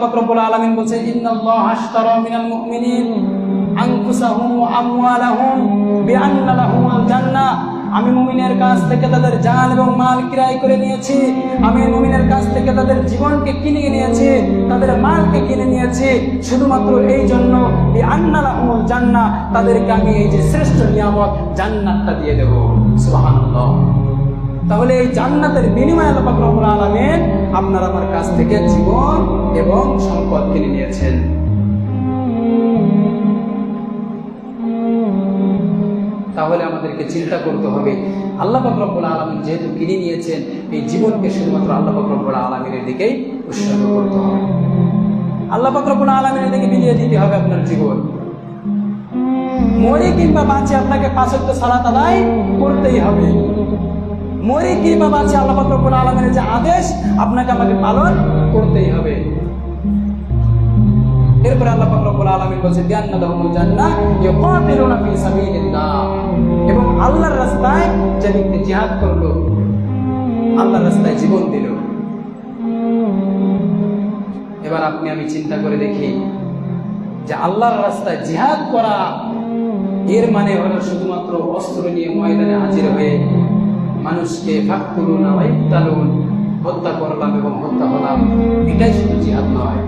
পাক রব্বুল আলামিন বলেছে ইন্নাল্লাহা আশতারা মিনাল মুমিনিন আনফুসাহুম ওয়া আমওয়ালাহুম বিআন্না লাহুমুল জান্নাহ। আমি মুমিনের কাছ থেকে তাদের জান এবং মাল ক্রয় করে নিয়েছি। আমি মুমিনের কাছ থেকে তাদের জীবনকে কিনে নিয়েছি, তাদের মালকে কিনে নিয়েছি শুধুমাত্র এই জন্য বিআন্না লাহুমুল জান্নাহ, তাদেরকে আমি এই যে শ্রেষ্ঠ নিয়ামত জান্নাতটা দিয়ে দেব। সুবহানাল্লাহ। তাহলে এই জান্নাতের বিনিময়ে আল্লাহ পাক রব্বুল আলামিন আপনার আমার কাছ থেকে জীবন এবং সম্পদ কিনে নিয়েছেন। তাহলে আমাদেরকে চিন্তা করতে হবে, আল্লাহ পাক রব্বুল আলামিন যেহেতু কিনে নিয়েছেন, এই জীবনকে শুধুমাত্র আল্লাহ পাক রব্বুল আলামিনের দিকেই উৎসর্গ করতে হবে। আল্লাহ পাক রব্বুল আলামিনের দিকে বিলিয়ে দিতে হবে আপনার জীবন। মরে কিংবা বাঁচে আপনাকে 5 ওয়াক্ত সালাত আদায় করতেই হবে। মরে কিংবা বাঁচে আল্লাহ পাক রব্বুল আলামিনের যে আদেশ আপনাকে আমাকে পালন করতেই হবে। এরপরে আল্লাহ পাক রব্বুল আলামিন বলেছেন জান্নাতুল জান্নাহ ইয়াকাতিলুনা ফি সাবিলিল্লাহ, এবং আল্লাহর রাস্তায় যে ব্যক্তি জিহাদ করলো, আল্লাহর রাস্তায় জীবন দিল। এবার আপনি আমি চিন্তা করে দেখি যে আল্লাহর রাস্তায় জিহাদ করা এর মানে হলো শুধুমাত্র অস্ত্র নিয়ে ময়দানে হাজির হয়ে মানুষকে ফাকতুলুন ওয়া ইকতালুন, হত্যা করলাম এবং হত্যা হলাম, এটাই শুধু জিহাদ নয়।